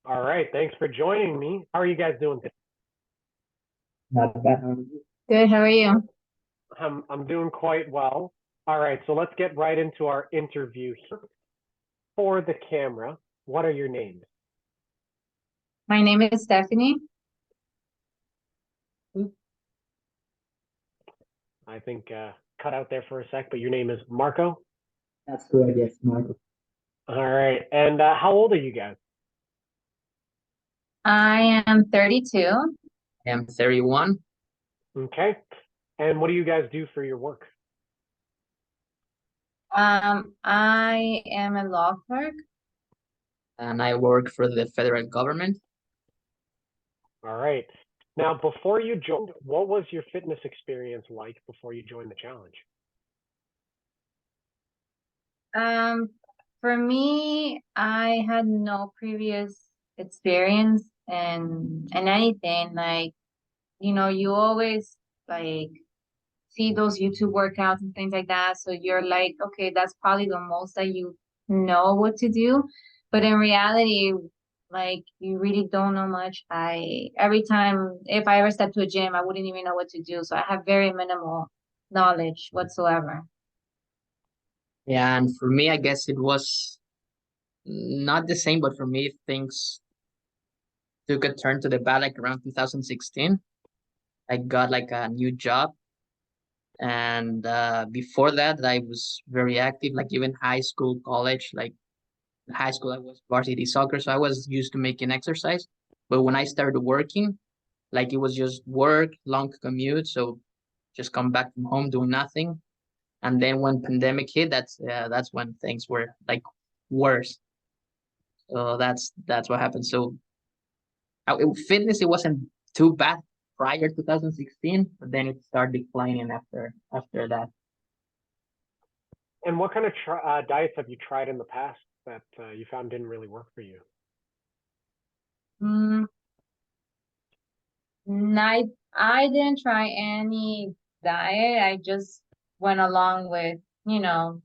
All right, thanks for joining me. How are you guys doing today? Not bad. Good, how are you? I'm doing quite well. All right, so let's get right into our interview here. For the camera, what are your names? My name is Stephany. I think cut out there for a sec, but your name is Marco. That's good. Yes, Michael. All right, and how old are you guys? I am 32. I'm 31 Okay, and what do you guys do for your work? I am a law clerk. and I work for the federal government. All right. Now, before you joined, what was your fitness experience like before you joined the challenge? Um, for me, I had no previous experience in anything. You always like see those YouTube workouts and things like that. So you're like, okay, that's probably the most that you know what to do. But in reality, like you really don't know much. I every time if I ever step to a gym, I wouldn't even know what to do. So I have very minimal knowledge whatsoever. Yeah, and for me, I guess it was not the same, but for me, things took a turn to the bad like around 2016. I got like a new job, and before that, I was very active, like even high school, college. Like high school, I was varsity soccer, so I was used to making exercise. But when I started working, like it was just work, long commute, so just come back from home doing nothing. And then when pandemic hit, that's when things were like worse. So that's what happened. So fitness, it wasn't too bad prior 2016, but then it started declining after that. And what kind of diets have you tried in the past that you found didn't really work for you? Mm, I I didn't try any diet. I just went along with, you know,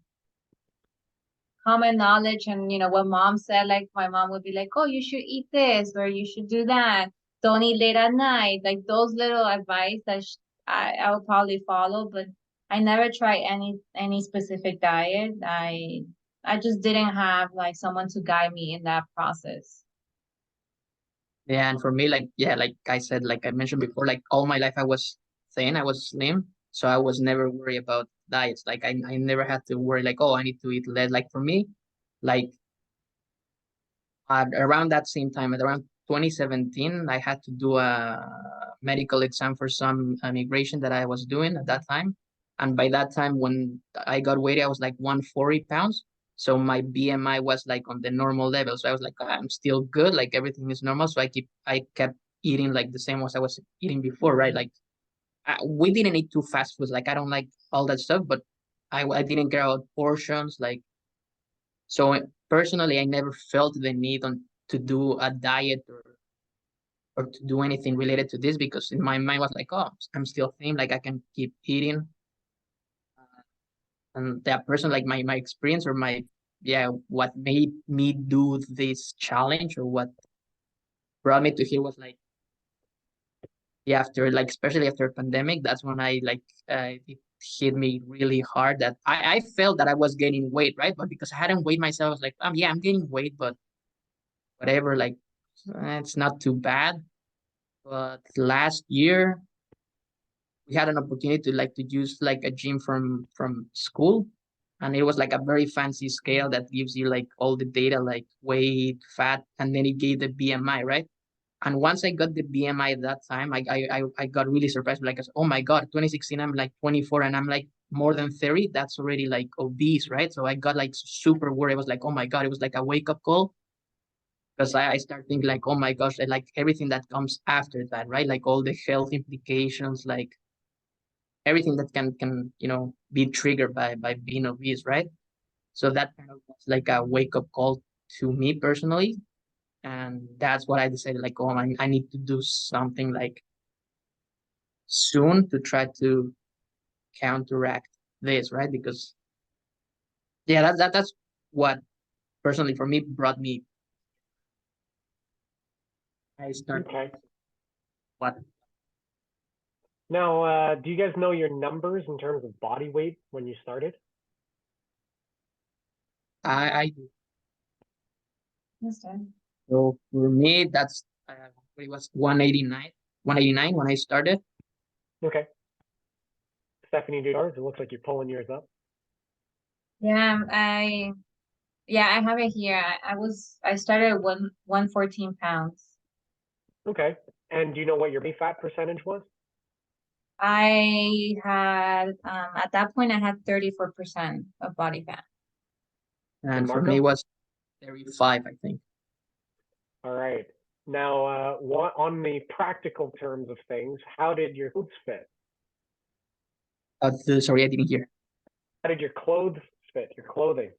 common knowledge and what mom said. Like my mom would be like, oh, you should eat this or you should do that, don't eat late at night, like those little advice that I would probably follow. But I never tried any specific diet. I just didn't have like someone to guide me in that process. Yeah, and for me, like yeah, like I said, like I mentioned before, like all my life I was thin, I was slim, so I was never worried about diets. Like I never had to worry like, oh, I need to eat less. Like for me, like around that same time, at around 2017, I had to do a medical exam for some immigration that I was doing at that time. And by that time, when I got weighed, I was like 140 pounds. So my BMI was like on the normal level. So I was like, I'm still good. Like everything is normal. So I kept eating like the same as I was eating before, right? Like we didn't eat too fast food. Like I don't like all that stuff, but I didn't care about portions. Like so personally, I never felt the need to do a diet or to do anything related to this because in my mind was like, oh, I'm still thin, like I can keep eating. And that person, like my experience or my yeah, what made me do this challenge or what brought me to here was like yeah, after like especially after pandemic, that's when I like it hit me really hard that I felt that I was gaining weight, right? But because I hadn't weighed myself, I was like, yeah, I'm gaining weight, but whatever, like it's not too bad. But last year we had an opportunity to like to use like a gym from school, and it was like a very fancy scale that gives you like all the data like weight, fat, and then it gave the BMI, right? And once I got the BMI at that time, I got really surprised. Like, I said, oh my God, 2016, I'm like 24 and I'm like more than 30. That's already like obese, right? So I got like super worried. I was like, oh my God, it was like a wake up call because I start thinking like, oh my gosh, like everything that comes after that, right? Like all the health implications, like everything that can be triggered by being obese, right? So that kind of was like a wake up call to me personally, and that's what I decided. Like, oh, I need to do something like soon to try to counteract this, right? Because yeah, that's what personally for me brought me. I started Okay. what Now, do you guys know your numbers in terms of body weight when you started? I do. Understand. So for me, that's it was 189 when I started. Okay. Stephany, do yours? It looks like you're pulling yours up. Yeah, I have it here. I started at 114 pounds. Okay. And do you know what your body fat percentage was? I had at that point I had 34% of body fat. And And for me, Marco? it was 35, I think. All right. Now, on the practical terms of things, how did your clothes fit? Sorry, I didn't hear. How did your clothes fit? Your clothing?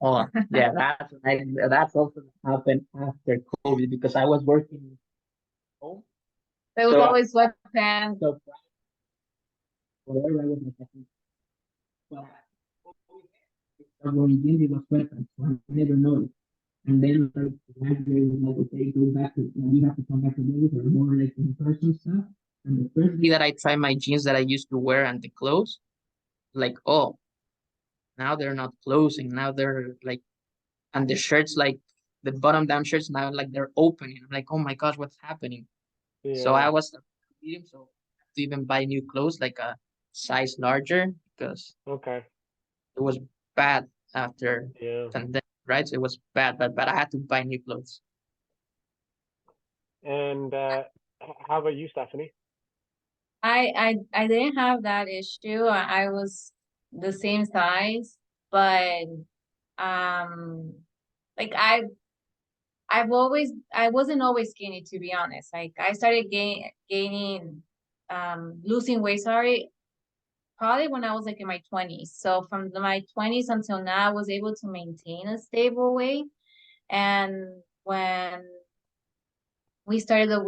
Oh, yeah, that's also happened after COVID because I was working home. There was So, always sweatpants. so whatever I was like, well, going in, it was weapons. So I never noticed. And then like, like, okay, go back to, you have to come back to this or more like in person stuff. And the first day that I tried my jeans that I used to wear and the clothes, like, oh, now they're not closing. Now they're like, and the shirts, like the bottom down shirts now, like they're opening. I'm like, oh my gosh, what's happening? So Yeah. I was medium, so I had to even buy new clothes, like a size larger, because Okay. it was bad after Yeah. pandemic, right? So it was bad, but I had to buy new clothes. And how about you, Stephany? I didn't have that issue. I was the same size, but um like I wasn't always skinny, to be honest. Like I started gaining losing weight, sorry, probably when I was like in my 20s. So from my 20s until now, I was able to maintain a stable weight. And when we started the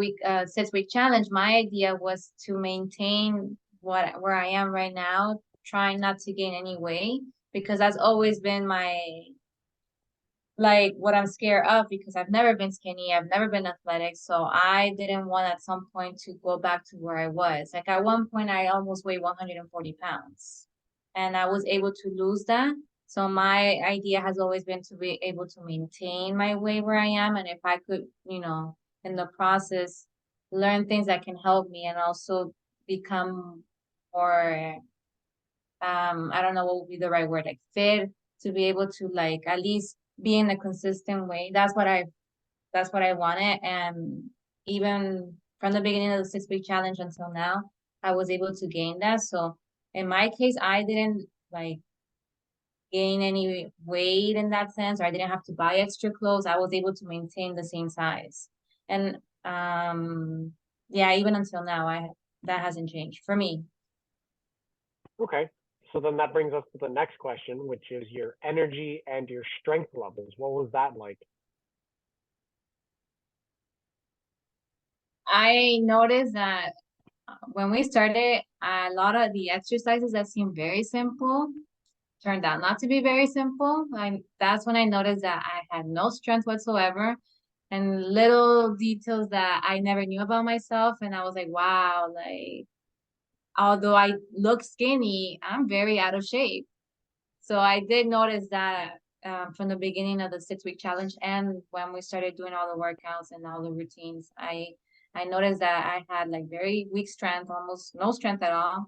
6-week challenge, my idea was to maintain where I am right now, trying not to gain any weight, because that's always been my like what I'm scared of, because I've never been skinny, I've never been athletic, so I didn't want at some point to go back to where I was. Like at one point I almost weighed 140 pounds and I was able to lose that. So my idea has always been to be able to maintain my weight where I am, and if I could, in the process learn things that can help me and also become more I don't know what would be the right word, like fit, to be able to like at least be in a consistent way. That's what I wanted. And even from the beginning of the 6-week challenge until now, I was able to gain that. So in my case, I didn't like gain any weight in that sense, or I didn't have to buy extra clothes. I was able to maintain the same size. And yeah, even until now, I that hasn't changed for me. Okay. So then that brings us to the next question, which is your energy and your strength levels. What was that like? I noticed that when we started, a lot of the exercises that seemed very simple turned out not to be very simple. That's when I noticed that I had no strength whatsoever, and little details that I never knew about myself. And I was like, wow, like, although I look skinny, I'm very out of shape. So I did notice that from the beginning of the 6-week challenge, and when we started doing all the workouts and all the routines, I noticed that I had like very weak strength, almost no strength at all.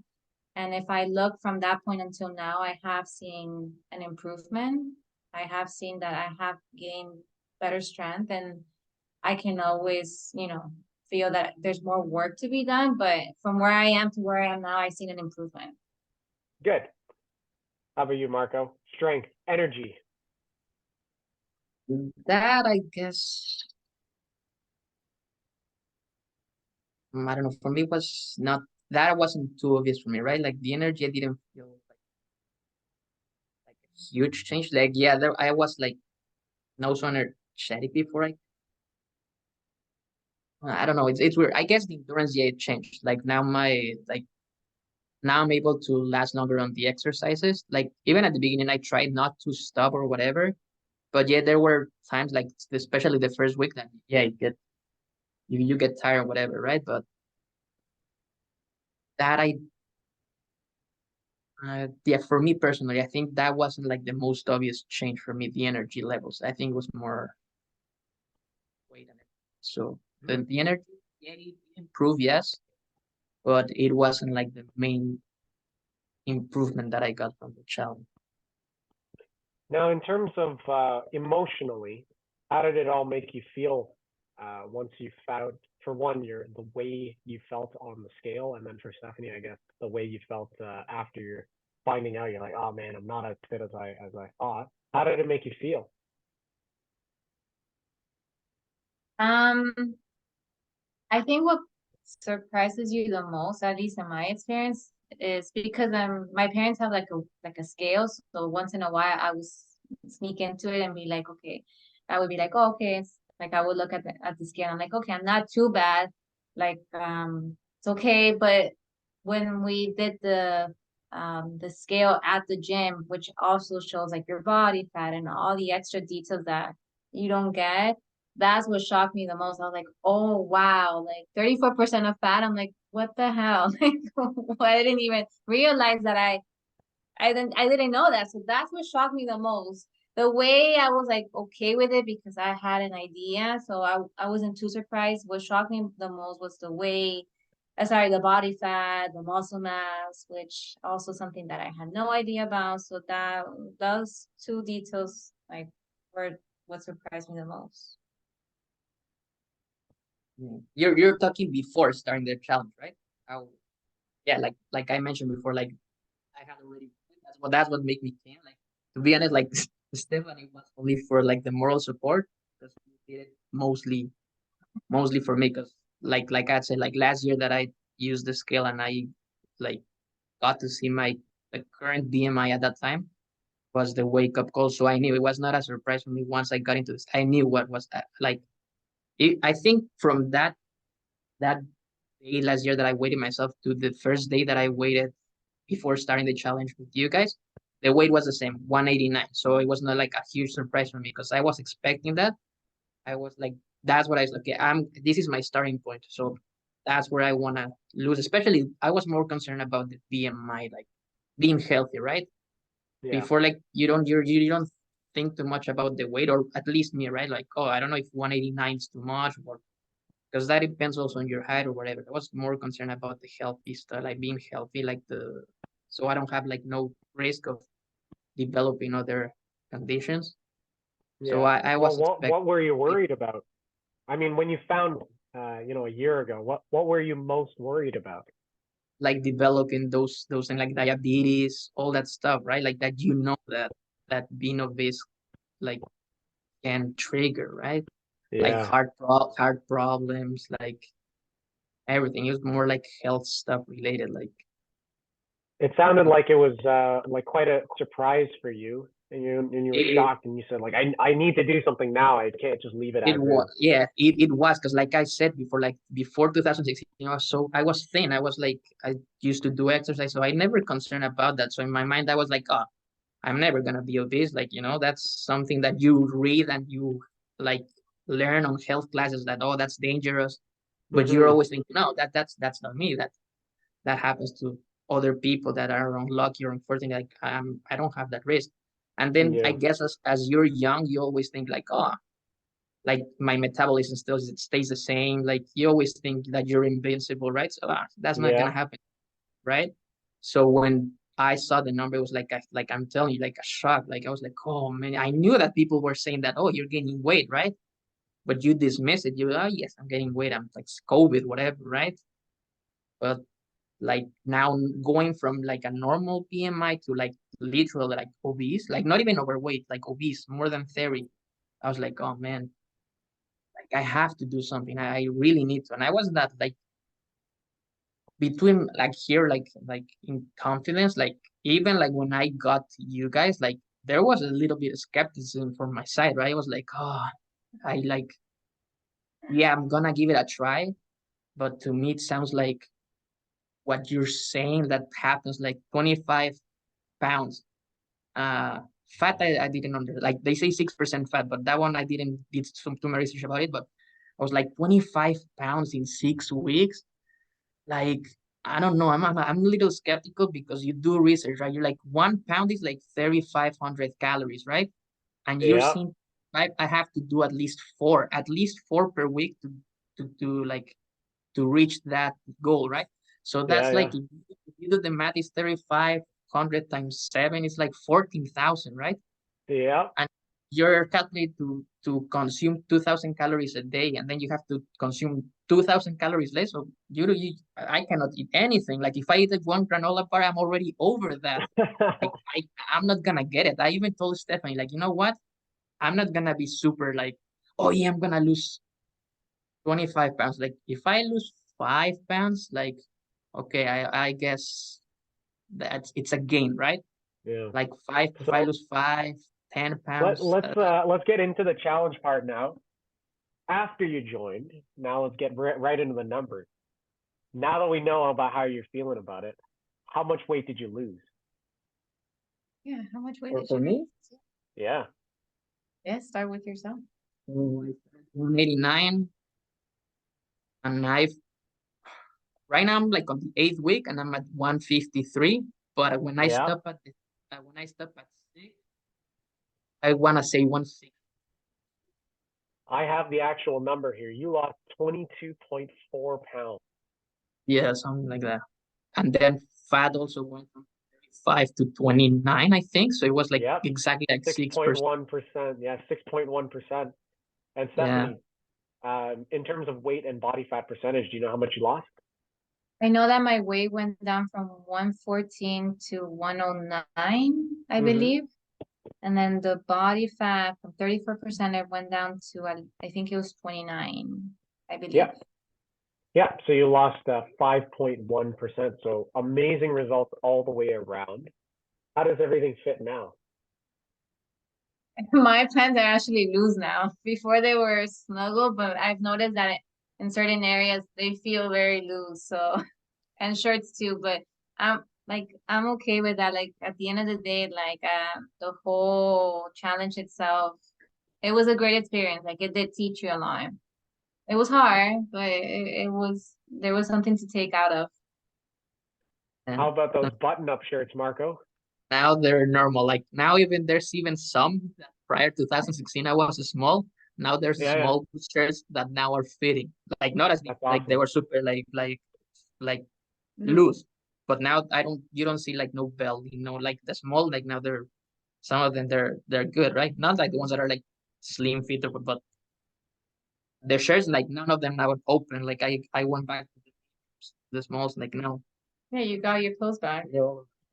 And if I look from that point until now, I have seen an improvement. I have seen that I have gained better strength, and I can always, feel that there's more work to be done. But from where I am to where I am now, I've seen an improvement. Good. How about you, Marco? Strength, energy. That I guess, I don't know. For me, was not that wasn't too obvious for me, right? Like the energy, I didn't feel like a huge change. Like yeah, there I was like no so energetic before. I don't know. It's weird. I guess the endurance, yeah, it changed. Like now I'm able to last longer on the exercises. Like even at the beginning, I tried not to stop or whatever. But yeah, there were times like especially the first week that yeah, you get tired, whatever, right? But that yeah, for me personally, I think that wasn't like the most obvious change for me, the energy levels. I think it was more weight and everything. So the energy, yeah, it improved, yes, but it wasn't like the main improvement that I got from the challenge. Now, in terms of emotionally, how did it all make you feel once you found, for one, the way you felt on the scale, and then for Stephany, I guess the way you felt after you're finding out, you're like, oh man, I'm not as fit as I thought. How did it make you feel? Um, I think what surprises you the most, at least in my experience, is because my parents have like a scale, so once in a while I would sneak into it and be like, okay, I would be like, oh, okay, it's like I would look at the scale, I'm like, okay, I'm not too bad, like it's okay, but when we did the scale at the gym, which also shows like your body fat and all the extra details that you don't get, that's what shocked me the most. I was like, oh wow, like 34% of fat. I'm like, what the hell? Like, I didn't even realize that I didn't know that. So that's what shocked me the most. The way I was like okay with it because I had an idea, so I wasn't too surprised. What shocked me the most was the way, sorry, the body fat, the muscle mass, which also something that I had no idea about. So that those two details like were what surprised me the most. You're talking before starting the challenge, right? How, yeah, like I mentioned before, like I had already that's what made me can like, to be honest, like Stephany was only for like the moral support because we did it mostly for me because like I said, like last year that I used the scale and I like got to see my the current BMI at that time was the wake up call. So I knew it was not a surprise for me once I got into this. I knew what was like I think from that day last year that I waited myself to the first day that I waited before starting the challenge with you guys, the weight was the same, 189. So it was not like a huge surprise for me because I was expecting that. I was like, that's what I was okay. This is my starting point. So that's where I wanna lose. Especially I was more concerned about the BMI, like being healthy, right? Yeah. Before like you don't think too much about the weight, or at least me, right? Like, oh, I don't know if 189 is too much or because that depends also on your height or whatever. I was more concerned about the healthy stuff, like being healthy, like so I don't have like no risk of developing other conditions. So Yeah. I Well, was what were you expecting worried about? I mean, when you found, a year ago, what were you most worried about? like developing those things like diabetes, all that stuff, right? Like that that being obese like can trigger, right? Like Yeah. heart problems, like everything. It was more like health stuff related, like It sounded like it was like quite a surprise for you, and you were it, shocked, and you said like I need to do something now. I can't just leave it it as was, is. yeah, it was because like I said before, like before 2016, so I was thin. I was like I used to do exercise, so I never concerned about that. So in my mind, I was like, oh, I'm never gonna be obese. Like, that's something that you read and you like learn on health classes that oh that's dangerous. But you're Mm-hmm. always thinking, no, that's not me. That happens to other people that are unlucky or unfortunate. Like I don't have that risk. And then I Yeah. guess as you're young, you always think like, oh, like my metabolism still stays the same. Like you always think that you're invincible, right? So that's not gonna Yeah. happen, right? So when I saw the number, it was like I'm telling you, like a shock. Like I was like, oh man, I knew that people were saying that, oh, you're gaining weight, right? But you dismiss it. You, oh yes, I'm gaining weight. I'm like COVID, whatever, right? But like now going from like a normal BMI to like literal like obese, like not even overweight, like obese, more than 30. I was like, oh man, like I have to do something. I really need to. And I was not like between like here like in confidence, like even like when I got you guys, like there was a little bit of skepticism from my side, right? I was like, oh, I like, yeah, I'm gonna give it a try, but to me it sounds like what you're saying that happens like 25 pounds fat. I didn't under, like they say 6% fat, but that one I didn't did some too much research about it. But I was like 25 pounds in 6 weeks. Like, I don't know. I'm a little skeptical because you do research, right? You're like 1 pound is like 3,500 calories, right? And you're Yeah, seeing I have to do at least four per week to like to reach that goal, right? So yeah, that's yeah, like if you do the math, is 3,500 times seven, it's like 14,000, right? yeah. And you're calculated to consume 2,000 calories a day, and then you have to consume 2,000 calories less. So I cannot eat anything. Like if I eat like one granola bar, I'm already over that. Like I'm not gonna get it. I even told Stephanie, like, you know what? I'm not gonna be super like, oh yeah, I'm gonna lose 25 pounds. Like if I lose 5 pounds, like okay, I guess that it's a gain, right? Yeah. Like five, if I So lose 5, 10 pounds, let's get into the challenge part now. After you joined, now let's get right into the numbers. Now that we know about how you're feeling about it, how much weight did you lose? Yeah, how much weight for, did for you me, lose? Yeah. Yeah, start with yourself. 189, and right now I'm like on the 8th week, and I'm at 153. But Yeah. when I stop at 6, I wanna say 160. I have the actual number here. You lost 22.4 pounds. Yeah, something like that. And then fat also went from 35 to 29, I think. So it was like Yep. exactly like 6%. 6.1%. Yeah, 6.1%. And Yeah. Stephany, in terms of weight and body fat percentage, do you know how much you lost? I know that my weight went down from 114 to 109, I Mm-hmm. believe. And then the body fat from 34%, it went down to, I think it was 29, I believe. Yeah. Yeah. So you lost 5.1%. So amazing results all the way around. How does everything fit now? My plans are actually loose now. Before they were snuggle, but I've noticed that in certain areas they feel very loose. So, and shorts too, but I'm okay with that. Like at the end of the day, like the whole challenge itself, it was a great experience. Like it did teach you a lot. It was hard, but it was there was something to take out of. How And about those button-up shirts, Marco? now they're normal. Like now, there's even some that prior to 2016 I was small. Now there's Yeah, yeah. small shirts that now are fitting. Like not as big, That's like they awesome. were super like Loose. loose. But now you don't see like no belt, like the small, like now some of them they're good, right? Not like the ones that are like slim fit, but the shirts, like none of them now are open. Like I went back to the smalls, like no. Yeah, you got your clothes back.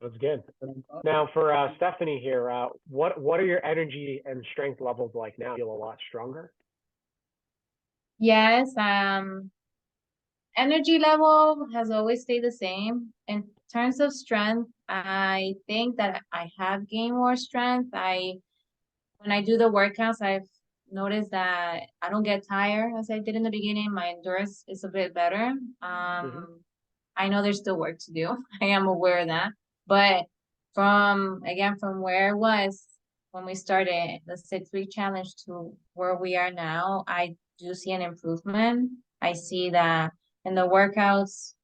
That's good. Now for Stephany here, what are your energy and strength levels like now? Feel a lot stronger? Yes, energy level has always stayed the same. In terms of strength, I think that I have gained more strength. When I do the workouts, I've noticed that I don't get tired as I did in the beginning. My endurance is a bit better. Mm-hmm. I know there's still work to do. I am aware of that. But from where I was when we started the 6 week challenge to where we are now, I do see an improvement. I see that in the workouts,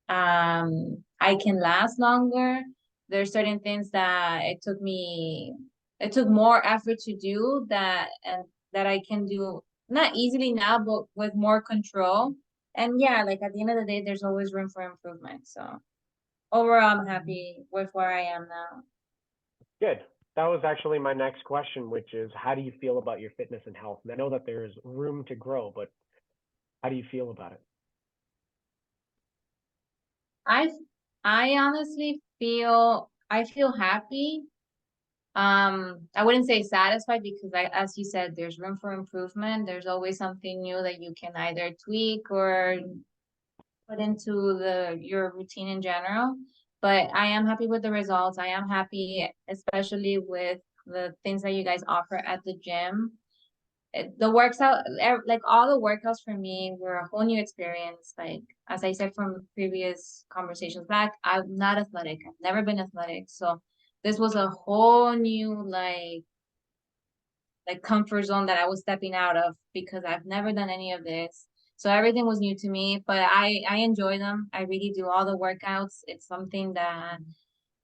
I can last longer. There's certain things that it took more effort to do that I can do not easily now, but with more control. And yeah, like at the end of the day, there's always room for improvement. So overall, I'm happy with where I am now. Good. That was actually my next question, which is how do you feel about your fitness and health? And I know that there's room to grow, but how do you feel about it? I I honestly I feel happy. I wouldn't say satisfied because as you said, there's room for improvement. There's always something new that you can either tweak or put into your routine in general. But I am happy with the results. I am happy, especially with the things that you guys offer at the gym. The works out, like all the workouts for me were a whole new experience. Like as I said from previous conversations back, I'm not athletic. I've never been athletic. So this was a whole new like like comfort zone that I was stepping out of because I've never done any of this. So everything was new to me, but I enjoy them. I really do all the workouts. It's something that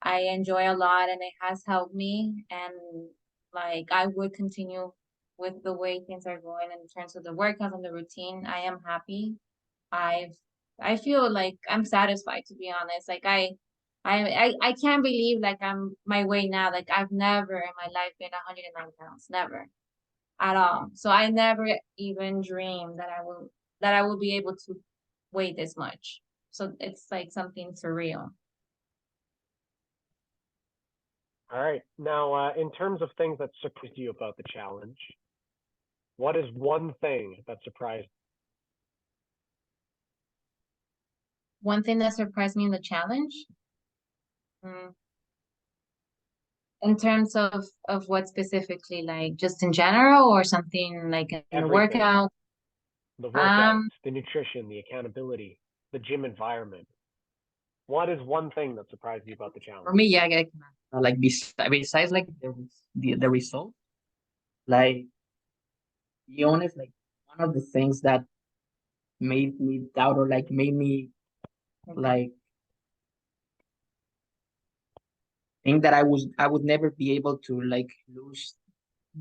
I enjoy a lot and it has helped me. And like I would continue with the way things are going in terms of the workouts and the routine. I am happy. I've I feel like I'm satisfied, to be honest. Like I can't believe like I'm my weight now. Like I've never in my life been 109 pounds. Never at all. So I never even dreamed that I will be able to weigh this much. So it's like something surreal. All right. Now, in terms of things that surprised you about the challenge, what is one thing that surprised? One thing that surprised me in the challenge, mm, in terms of what specifically, like just in general or something like in the Everything, workout. the workouts, Um, the nutrition, the accountability, the gym environment. What is one thing that surprised you about the For challenge? me, yeah, like besides like the result, like be honest, like one of the things that made me doubt or like made me like think that I would never be able to like lose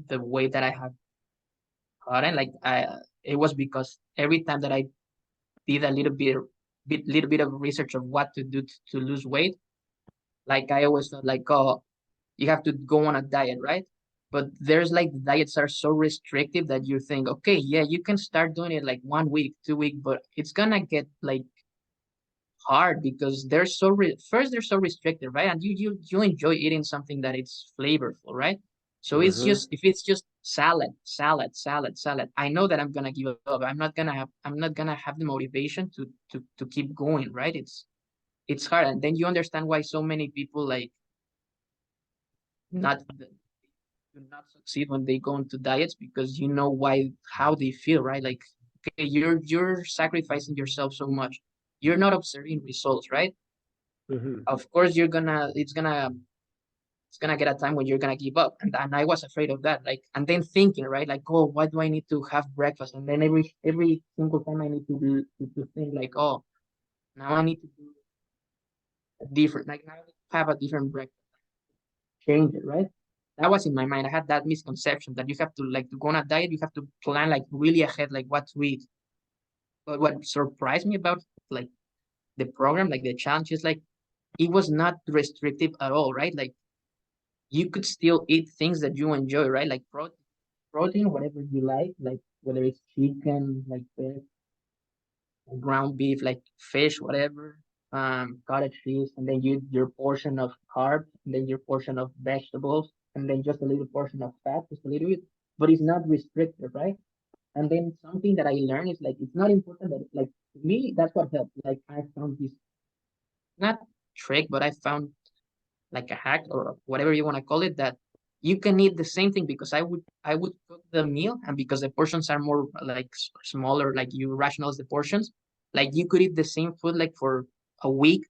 the weight that I have gotten. Like it was because every time that I did a little bit of research of what to do to lose weight, like I always thought like, oh, you have to go on a diet, right? But there's like diets are so restrictive that you think, okay, yeah, you can start doing it like 1 week, 2 week, but it's gonna get like hard because they're so first they're so restricted, right? And you enjoy eating something that it's flavorful, right? So it's Mm-hmm. just if it's just salad, salad, salad, salad, I know that I'm gonna give up. I'm not gonna have the motivation to keep going, right? It's hard, and then you understand why so many people like not do not succeed when they go into diets because you know why how they feel, right? Like okay, you're sacrificing yourself so much. You're not observing results, right? Mm-hmm. Of course it's gonna get a time when you're gonna give up. And I was afraid of that. Like and then thinking, right? Like, oh, why do I need to have breakfast? And then every single time I need to think like, oh, now I need to do a different like now I need to have a different breakfast, change it, right? That was in my mind. I had that misconception that you have to like to go on a diet, you have to plan like really ahead, like what to eat. But what surprised me about like the program, like the challenge is like it was not restrictive at all, right? Like you could still eat things that you enjoy, right? Like protein, whatever you like whether it's chicken, like fish, ground beef, like fish, whatever, cottage cheese, and then your portion of carbs, and then your portion of vegetables, and then just a little portion of fat, just a little bit, but it's not restricted, right? And then something that I learned is like it's not important that like to me that's what helped. Like I found this not trick, but I found like a hack or whatever you want to call it that you can eat the same thing because I would cook the meal and because the portions are more like smaller like you rationalize the portions like you could eat the same food like for a week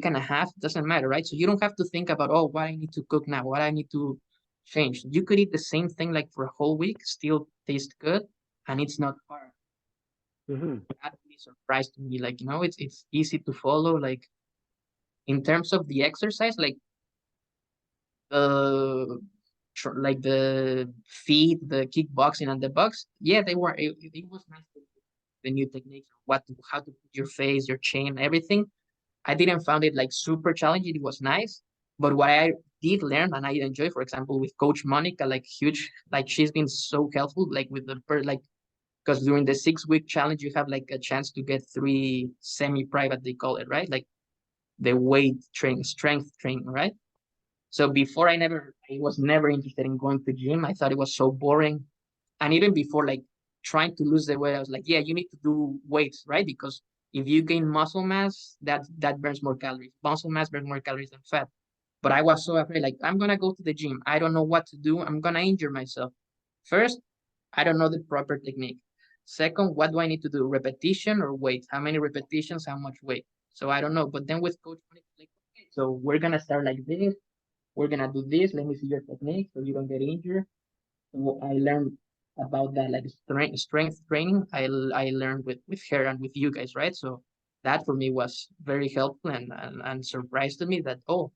and a half doesn't matter, right? So you don't have to think about oh what I need to cook now, what I need to change. You could eat the same thing like for a whole week, still taste good, and it's not hard. Mm-hmm. That really surprised me, like it's easy to follow. Like in terms of the exercise, like the like the feet, the kickboxing and the box, yeah, they were. It was nice to the new techniques, how to put your face, your chin, everything. I didn't found it like super challenging. It was nice, but what I did learn and I enjoy, for example, with Coach Monica, like huge, like she's been so helpful, like with the like because during the 6 week challenge you have like a chance to get 3 semi-private they call it, right? Like the weight training, strength training, right? So before I was never interested in going to gym. I thought it was so boring. And even before like trying to lose the weight, I was like, yeah, you need to do weights, right? Because if you gain muscle mass, that burns more calories. Muscle mass burns more calories than fat. But I was so afraid, like, I'm gonna go to the gym. I don't know what to do. I'm gonna injure myself. First, I don't know the proper technique. Second, what do I need to do? Repetition or weight? How many repetitions? How much weight? So I don't know. But then with Coach Monica, like, okay, so we're gonna start like this. We're gonna do this. Let me see your technique so you don't get injured. I learned about that, like strength training. I learned with her and with you guys, right? So that for me was very helpful and surprised to me that, oh,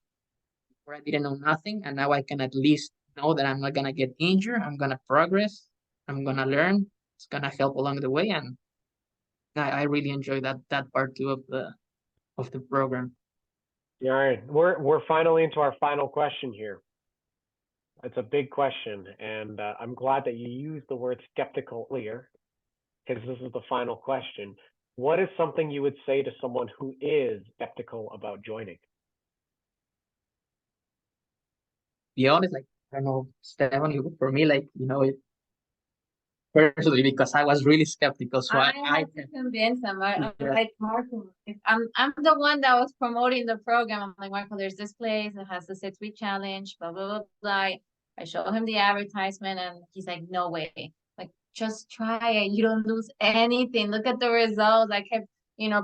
before I didn't know nothing, and now I can at least know that I'm not gonna get injured. I'm gonna progress. I'm gonna learn. It's gonna help along the way, and I really enjoy that part too of the program. All right, we're finally into our final question here. It's a big question, and I'm glad that you used the word skeptical earlier, because this is the final question. What is something you would say to someone who is skeptical about joining? Be honest, like I don't know, Stephanie, for me, like it personally because I was really skeptical. So I I had to convince him. I'm yeah, like, Marco, if I'm the one that was promoting the program. I'm like, Marco, there's this place that has the 6-week challenge, blah blah blah blah. I show him the advertisement, and he's like, no way. Like, just try it. You don't lose anything. Look at the results. I kept,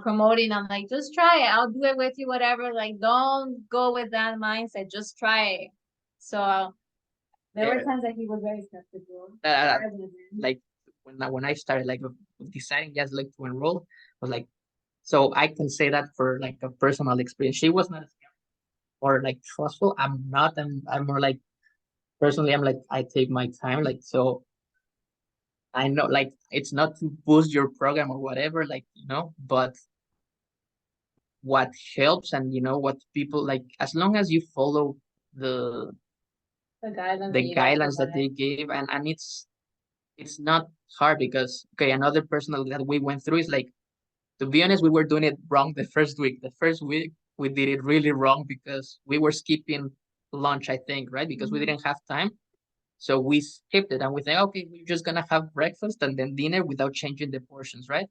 promoting. I'm like, just try it. I'll do it with you, whatever. Like, don't go with that mindset. Just try it. So there were yeah, times that he was very skeptical. that, I wasn't. like when I started like deciding just like to enroll, I was like, so I can say that for like a personal experience. She was not or like trustful. I'm not. I'm more like personally. I'm like I take my time. Like so, I know like it's not to boost your program or whatever. Like but what helps and what people like as long as you follow the The guidelines that the you guys guidelines that provide. they gave and it's not hard because okay another personal that we went through is like to be honest we were doing it wrong the first week we did it really wrong because we were skipping lunch I think right because we didn't have time so we skipped it and we think okay we're just gonna have breakfast and then dinner without changing the portions right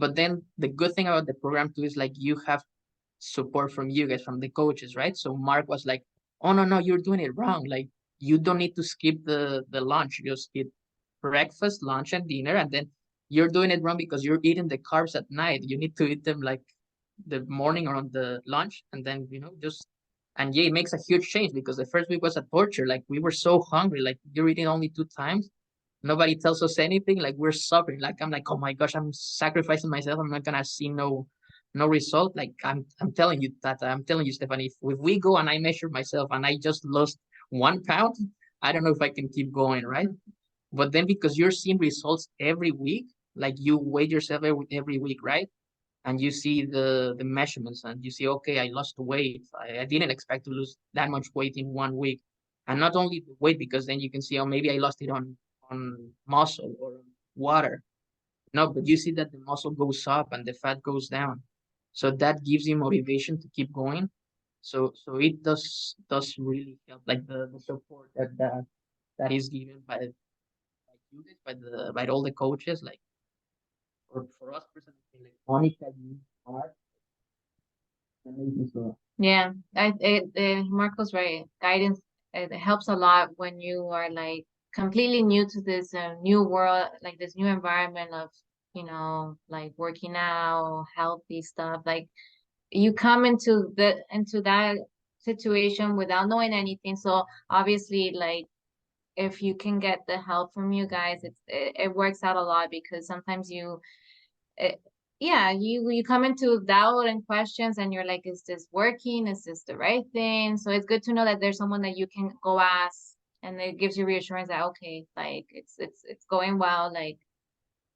but then the good thing about the program too is like you have support from you guys, from the coaches, right? So Mark was like, "Oh no, no, you're doing it wrong. Like you don't need to skip the lunch. You just eat breakfast, lunch, and dinner, and then you're doing it wrong because you're eating the carbs at night. You need to eat them like the morning or on the lunch, and then just." And yeah, it makes a huge change because the first week was a torture. Like we were so hungry. Like you're eating only 2 times. Nobody tells us anything. Like we're suffering. Like I'm like, oh my gosh, I'm sacrificing myself. I'm not gonna see no result. Like I'm telling you that I'm telling you, Stephanie, if we go and I measure myself and I just lost 1 pound, I don't know if I can keep going, right? But then because you're seeing results every week, like you weigh yourself every week, right? And you see the measurements and you see, okay, I lost weight. I didn't expect to lose that much weight in 1 week. And not only the weight, because then you can see, oh, maybe I lost it on muscle or water. No, but you see that the muscle goes up and the fat goes down. So that gives you motivation to keep going. So it does really help, like the support that is given by you guys, by all the coaches, like for us personally, like Monica, you are amazing. So Yeah, Marco's right. Guidance it helps a lot when you are like completely new to this new world, like this new environment of, like working out, healthy stuff. Like you come into that situation without knowing anything. So obviously, like if you can get the help from you guys, it works out a lot because sometimes it, yeah, you come into doubt and questions and you're like, is this working? Is this the right thing? So it's good to know that there's someone that you can go ask and it gives you reassurance that okay, like it's going well, like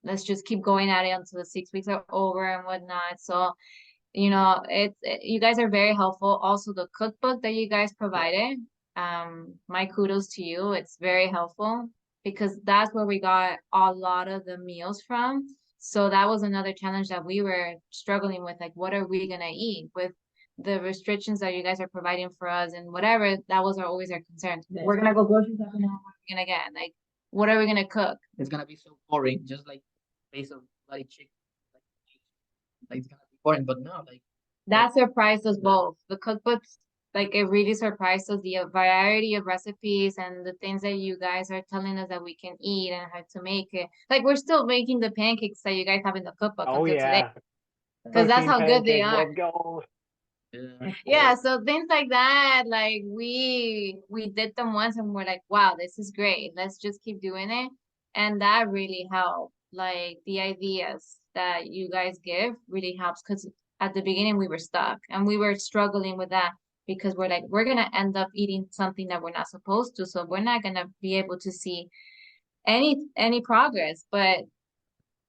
let's just keep going at it until the 6 weeks are over and whatnot. So you guys are very helpful. Also the cookbook that you guys provided, my kudos to you. It's very helpful because that's where we got a lot of the meals from. So that was another challenge that we were struggling with, like what are we gonna eat with the restrictions that you guys are providing for us and whatever. That was always our concern. We're gonna go grocery shopping now. What are we gonna get? Like, what are we gonna cook? it's gonna be so boring, just like base of bloody chicken. Like it's gonna be boring, but no, like That surprised us both. The cookbooks, like it really surprised us the variety of recipes and the things that you guys are telling us that we can eat and how to make it. Like we're still making the pancakes that you guys have in the cookbook Oh until today yeah, because that's protein how good they pancakes. are. Let's go. Yeah, so things like that, like we did them once and we're like, wow, this is great. Let's just keep doing it. And that really helped. Like the ideas that you guys give really helps because at the beginning we were stuck and we were struggling with that because we're like, we're gonna end up eating something that we're not supposed to, so we're not gonna be able to see any progress. But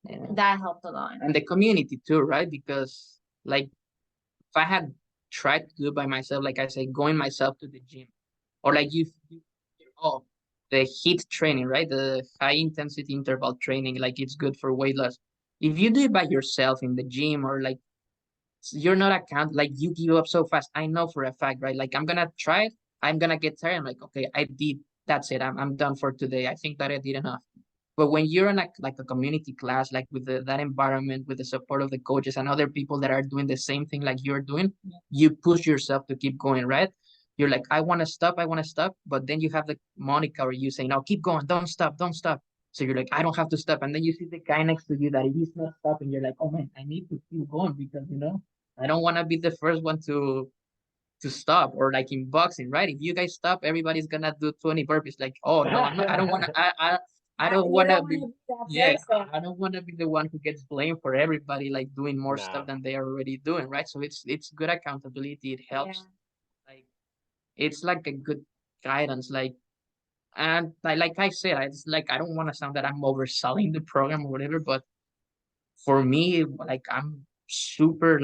that helped a lot. And the community too, right? Because like if I had tried to do it by myself, like I say, going myself to the gym, or like oh, the HIIT training, right? The high intensity interval training, like it's good for weight loss. If you do it by yourself in the gym or like you're not like you give up so fast. I know for a fact, right? Like I'm gonna try it, I'm gonna get tired. I'm like, okay, I did, that's it. I'm done for today. I think that I did enough. But when you're in like a community class, like with that environment, with the support of the coaches and other people that are doing the same thing like you're doing, you push yourself to keep going, right? You're like, I want to stop, I want to stop. But then you have the Monica or you say, no, keep going, don't stop, don't stop. So you're like, I don't have to stop. And then you see the guy next to you that he's not stopping. You're like, oh man, I need to keep going because, I don't want to be the first one to stop, or like in boxing, right? If you guys stop, everybody's gonna do 20 burpees. Like, oh no, I don't want to. I don't want to be. Yeah, I don't want to be the one who gets blamed for everybody like doing more stuff than they are already doing, right? So it's good accountability. It helps. Like it's like a good guidance. And like I said, it's like I don't want to sound that I'm overselling the program or whatever, but for me, like I'm super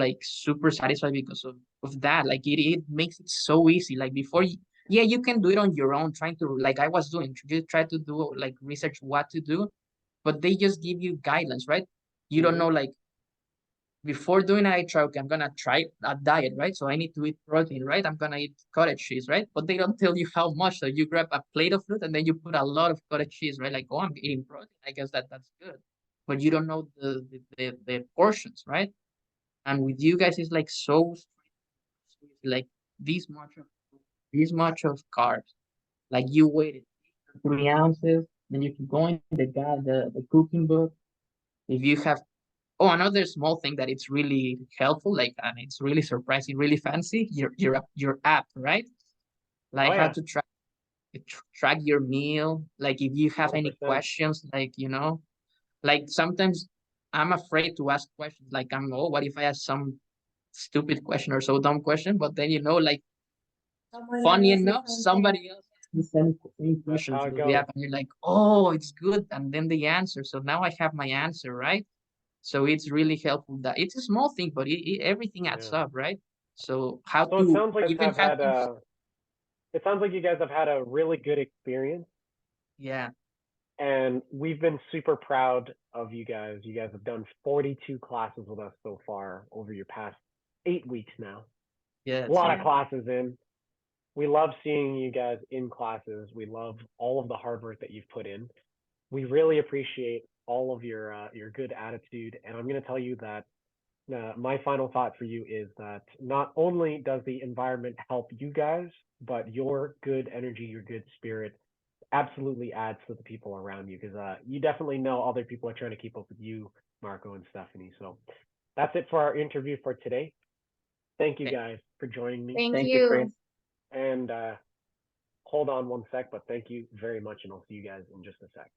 satisfied because of that. Like it makes it so easy. Like before, yeah, you can do it on your own, trying to like I was doing, you try to do like research what to do, but they just give you guidelines, right? You don't know like before doing I try, okay, I'm gonna try a diet, right? So I need to eat protein, right? I'm gonna eat cottage cheese, right? But they don't tell you how much. So you grab a plate of fruit and then you put a lot of cottage cheese, right? Like, oh, I'm eating protein. I guess that's good. But you don't know the portions, right? And with you guys, it's like so like this much of carbs. Like you waited 3 ounces, then you keep going. The cooking book. If you have another small thing that it's really helpful, like and it's really surprising, really fancy, your app, right? Like how to track your meal. Like if you have any 100%. questions, like like sometimes I'm afraid to ask questions. Like what if I ask some stupid question or so dumb question? But then like funny enough, somebody else asked the same That's question how it through the goes. app, and you're like, oh, it's good, and then the answer. So now I have my answer, right? So it's really helpful that it's a small thing, but everything adds Yeah. up, right? So how So it to sounds like you even guys have have had things, it sounds like you guys have had a really good experience, yeah, and we've been super proud of you guys. You guys have done 42 classes with us so far over your past 8 weeks now. yeah, A lot of classes in. We love seeing you guys in classes. We love all of the hard work that you've put in. We really appreciate all of your good attitude, and I'm going to tell you that my final thought for you is that not only does the environment help you guys, but your good energy, your good spirit absolutely adds to the people around you, because you definitely know other people are trying to keep up with you, Marco and Stephany. So that's it for our interview for today. Thank you guys for joining me. Thank thank you, you. Chris. And hold on one sec, but thank you very much, and I'll see you guys in just a sec.